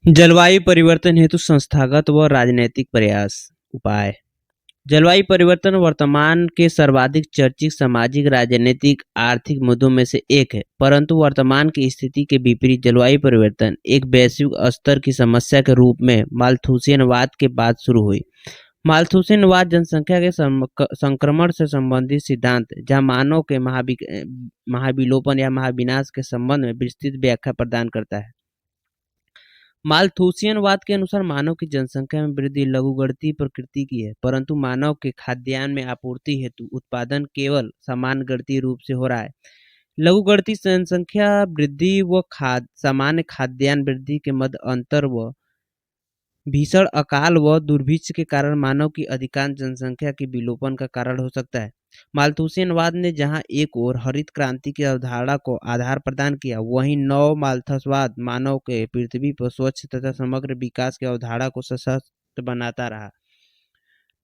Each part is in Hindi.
जलवायु परिवर्तन हेतु संस्थागत व राजनैतिक प्रयास। उपाय। जलवायु परिवर्तन वर्तमान के सर्वाधिक चर्चित सामाजिक, राजनीतिक, आर्थिक मुद्दों में से एक है, परंतु वर्तमान की स्थिति के विपरीत जलवायु परिवर्तन एक वैश्विक स्तर की समस्या के रूप में माल्थुसियनवाद के बाद शुरू हुई। माल्थुसियनवाद जनसंख्या के संक्रमण से संबंधित सिद्धांत है, जहाँ मानव के महाविलोपन या महाविनाश के संबंध में विस्तृत व्याख्या प्रदान करता है। माल्थुसियनवाद के अनुसार मानव की जनसंख्या में वृद्धि लघुगणतीय प्रकृति की है, परंतु मानव के खाद्यान्न में आपूर्ति हेतु उत्पादन केवल सामान्यगणतीय रूप से हो रहा है। लघुगणतीय जनसंख्या वृद्धि व सामान्य खाद्यान्न वृद्धि के मध्य अंतर व भीषण अकाल व दुर्भिक्ष के कारण मानव की अधिकांश जनसंख्या के विलोपन का कारण हो सकता है। माल्थुसियनवाद ने जहां एक ओर हरित क्रांति की अवधारणा को आधार प्रदान किया, वहीं नव माल्थसवाद मानव के पृथ्वी पर स्वच्छ तथा समग्र विकास की अवधारणा को सशक्त बनाता रहा।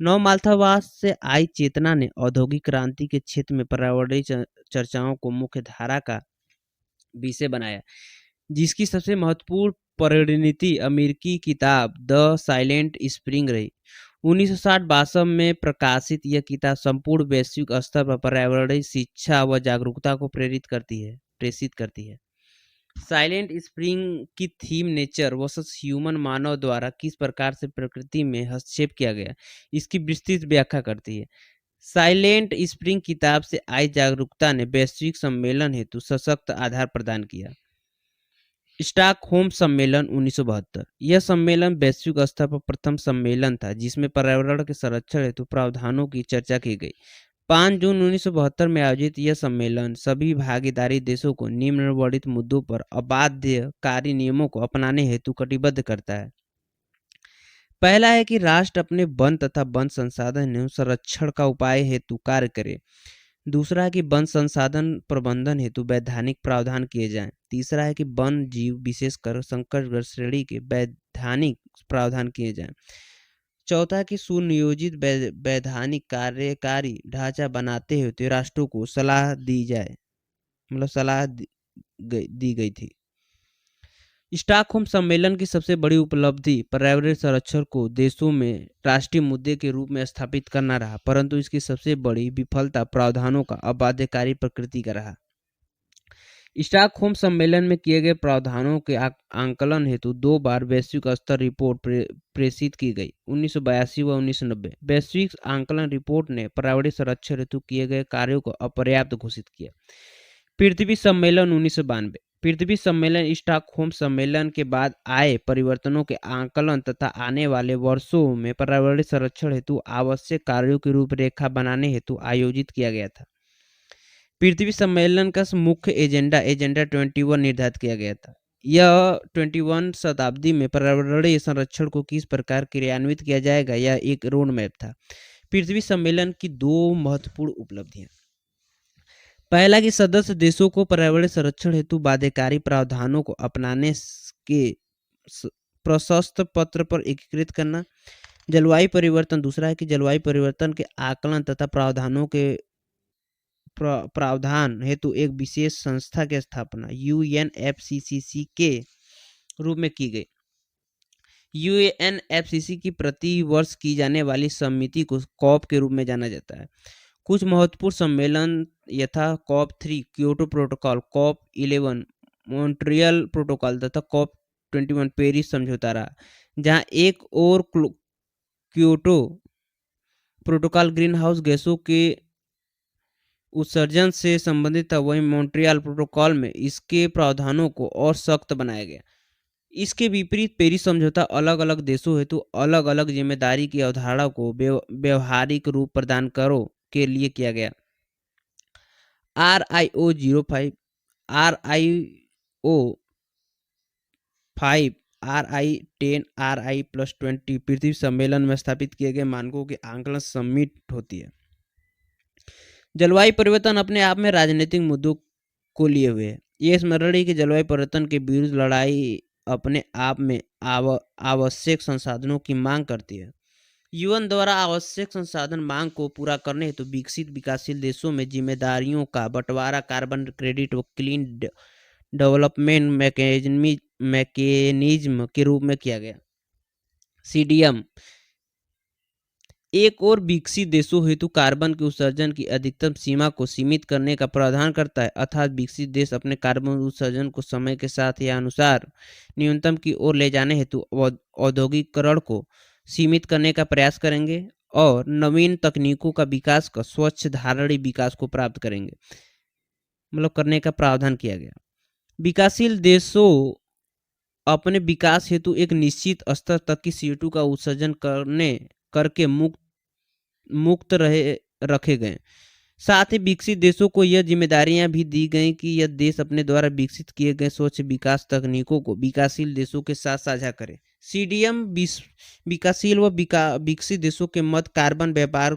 नव माल्थसवाद से आई चेतना ने औद्योगिक क्रांति के क्षेत्र में पर्यावरणीय चर्चाओं को मुख्य धारा का विषय बनाया, जिसकी सबसे महत्वपूर्ण परिणति अमेरिकी किताब द साइलेंट स्प्रिंग रही। 1960 में प्रकाशित यह किताब संपूर्ण वैश्विक स्तर पर पर्यावरणीय शिक्षा व जागरूकता को प्रेषित करती है। साइलेंट स्प्रिंग की थीम नेचर वर्सेस ह्यूमन, मानव द्वारा किस प्रकार से प्रकृति में हस्तक्षेप किया गया, इसकी विस्तृत व्याख्या करती है। साइलेंट स्प्रिंग किताब से आई जागरूकता ने वैश्विक सम्मेलन हेतु सशक्त आधार प्रदान किया। स्टॉकहोम सम्मेलन 1972। यह सम्मेलन वैश्विक स्तर पर प्रथम सम्मेलन था जिसमें पर्यावरण के संरक्षण हेतु प्रावधानों की चर्चा की गई। 5 जून 1972 में आयोजित यह सम्मेलन सभी भागीदारी देशों को निम्नवर्णित मुद्दों पर अबाध्यकारी नियमों को अपनाने हेतु कटिबद्ध करता है। पहला है कि राष्ट्र अपने वन तथा वन संसाधन एवं संरक्षण का उपाय हेतु कार्य करे। दूसरा है कि वन संसाधन प्रबंधन हेतु वैधानिक प्रावधान किए जाएं। तीसरा है कि वन जीव विशेषकर संकटग्रस्त श्रेणी के वैधानिक प्रावधान किए जाएं। चौथा है कि सुनियोजित वैधानिक कार्यकारी ढांचा बनाते हुए राष्ट्रों को सलाह दी गई थी। स्टॉकहोम सम्मेलन की सबसे बड़ी उपलब्धि पर्यावरण संरक्षण को देशों में राष्ट्रीय मुद्दे के रूप में स्थापित करना रहा, परंतु इसकी सबसे बड़ी विफलता प्रावधानों का अबाध्यकारी प्रकृति का रहा। स्टॉकहोम सम्मेलन में किए गए प्रावधानों के आंकलन हेतु 2 बार वैश्विक स्तर रिपोर्ट प्रेषित की गई, 1982 व 1990। वैश्विक आंकलन रिपोर्ट ने पर्यावरण संरक्षण हेतु किए गए कार्यों को अपर्याप्त घोषित किया। पृथ्वी सम्मेलन 1992। पृथ्वी सम्मेलन स्टॉकहोम सम्मेलन के बाद आए परिवर्तनों के आंकलन तथा आने वाले वर्षों में पर्यावरण संरक्षण हेतु आवश्यक कार्यों की रूपरेखा बनाने हेतु आयोजित किया गया था। पृथ्वी सम्मेलन का मुख्य एजेंडा 21 निर्धारित किया गया था। यह 21 शताब्दी में पर्यावरणीय संरक्षण को किस प्रकार क्रियान्वित किया जाएगा, यह एक रोड मैप था। पृथ्वी सम्मेलन की 2 महत्वपूर्ण उपलब्धियां। पहला कि सदस्य देशों को पर्यावरण संरक्षण हेतु बाध्यकारी प्रावधानों को अपनाने के प्रशस्त पत्र पर एकीकृत करना। जलवायु परिवर्तन। दूसरा है कि जलवायु परिवर्तन के आकलन तथा प्रावधानों के प्रावधान हेतु एक विशेष संस्था की स्थापना UNFCCC के रूप में की गई। UNFCCC की प्रति वर्ष की जाने वाली समिति को कॉप के रूप में जाना जाता है। कुछ महत्वपूर्ण सम्मेलन यथा COP 3 Kyoto protocol, COP 11 Montreal protocol तथा कॉप 21 पेरिस समझौता रहा। जहां एक और क्योटो प्रोटोकॉल ग्रीन हाउस गैसों के उत्सर्जन से संबंधित था, वहीं मॉन्ट्रियल प्रोटोकॉल में इसके प्रावधानों को और सख्त बनाया गया। इसके विपरीत पेरिस समझौता अलग अलग देशों हेतु अलग अलग जिम्मेदारी की अवधारणा को व्यवहारिक रूप प्रदान करो के लिए किया गया। RIO 05, RIO 5, RI 10, RI+20 पृथ्वी सम्मेलन में स्थापित किए गए मानकों के आंकलन सम्मिलित होती है। जलवायु परिवर्तन अपने आप में राजनीतिक मुद्दों को लिए हुए है। यह स्मरणीय कि जलवायु परिवर्तन के विरुद्ध लड़ाई अपने आप में आवश्यक संसाधनों की मांग करती है। UN द्वारा आवश्यक संसाधन मांग को पूरा करने हेतु विकसित विकासशील देशों में जिम्मेदारियों का बंटवारा कार्बन क्रेडिट व क्लीन डेवलपमेंट मैकेनिज्म मैकेनिज्म के रूप में किया गया। सीडीएम एक और विकसित देशों हेतु कार्बन के उत्सर्जन की अधिकतम सीमा को सीमित करने का प्रावधान करता है, अर्थात विकसित देश अपने कार्बन उत्सर्जन को समय के साथ या अनुसार न्यूनतम की ओर ले जाने हेतु औद्योगिकरण को सीमित करने का प्रयास करेंगे और नवीन तकनीकों का विकास कर स्वच्छ धारणीय विकास को प्राप्त करेंगे, मतलब करने का प्रावधान किया गया। विकासशील देशों अपने विकास हेतु एक निश्चित स्तर तक की CO2 का उत्सर्जन करके मुक्त रखे गए। साथ ही विकसित देशों को यह जिम्मेदारियां भी दी गई कि यह देश अपने द्वारा विकसित किए गए स्वच्छ विकास तकनीकों को विकासशील देशों के साथ साझा करे। सीडीएम विकासशील व विकसित देशों के मध्य कार्बन व्यापार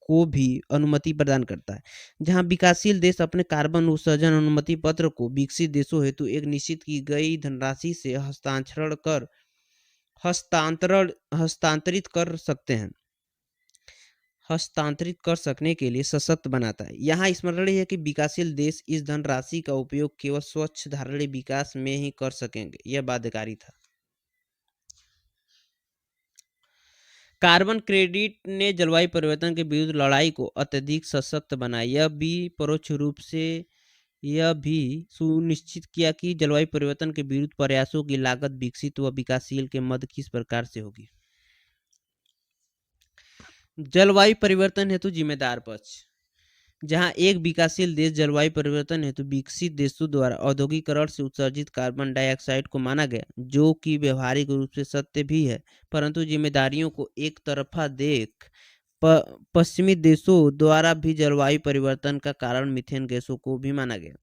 को भी अनुमति प्रदान करता है, जहां विकासशील देश अपने कार्बन उत्सर्जन अनुमति पत्र को विकसित देशों हेतु एक निश्चित की गई धनराशि से हस्तांतरित कर सकते हैं, हस्तांतरित कर सकने के लिए सशक्त बनाता है। यहाँ स्मरणीय है कि विकासशील देश इस धनराशि का उपयोग केवल स्वच्छ धारणीय विकास में ही कर सकेंगे, यह बाध्यकारी था। कार्बन क्रेडिट ने जलवायु परिवर्तन के विरुद्ध लड़ाई को अत्यधिक सशक्त बनाया। यह भी परोक्ष रूप से यह भी सुनिश्चित किया कि जलवायु परिवर्तन के विरुद्ध प्रयासों की लागत विकसित व विकासशील के मध्य किस प्रकार से होगी। जलवायु परिवर्तन हेतु जिम्मेदार पक्ष, जहां एक विकासशील देश जलवायु परिवर्तन हेतु विकसित देशों द्वारा औद्योगिकरण से उत्सर्जित कार्बन डाइऑक्साइड को माना गया, जो कि व्यवहारिक रूप से सत्य भी है, परंतु जिम्मेदारियों को एक तरफा देख पश्चिमी देशों द्वारा भी जलवायु परिवर्तन का कारण मीथेन गैसों को भी माना गया।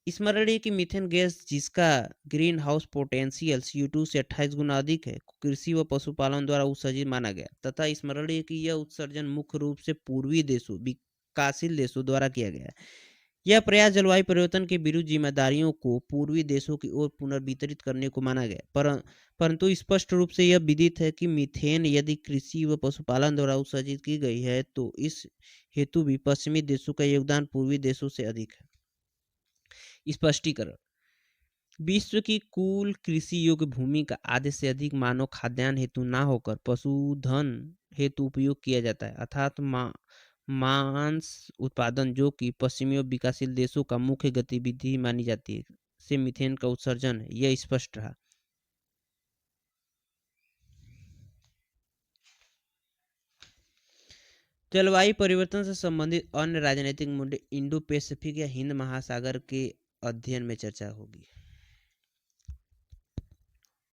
स्मरणीय कि मीथेन गैस, जिसका ग्रीन हाउस पोटेंशियल CO2 से 28 गुना अधिक है, कृषि व पशुपालन द्वारा उत्सर्जित माना गया, तथा स्मरणीय कि यह उत्सर्जन मुख्य रूप से पूर्वी देशों विकासशील देशों द्वारा किया गया। यह प्रयास जलवायु परिवर्तन के विरुद्ध जिम्मेदारियों को पूर्वी देशों की ओर पुनर्वितरित करने को माना गया, परंतु स्पष्ट रूप से यह विदित है कि मीथेन यदि कृषि व पशुपालन द्वारा उत्सर्जित की गई है तो इस हेतु भी पश्चिमी देशों का योगदान पूर्वी देशों से अधिक है। स्पष्टीकरण, विश्व की कुल कृषि योग्य भूमि का आधे से अधिक मानव खाद्यान्न हेतु ना होकर पशुधन हेतु उपयोग किया जाता है, अर्थात मांस उत्पादन, जो कि पश्चिमी और विकासशील देशों का मुख्य गतिविधि मानी जाती है, से मीथेन का उत्सर्जन है, यह स्पष्ट रहा। जलवायु परिवर्तन से संबंधित अन्य राजनीतिक मुद्दे इंडो पैसिफिक या हिंद महासागर के अध्ययन में चर्चा होगी।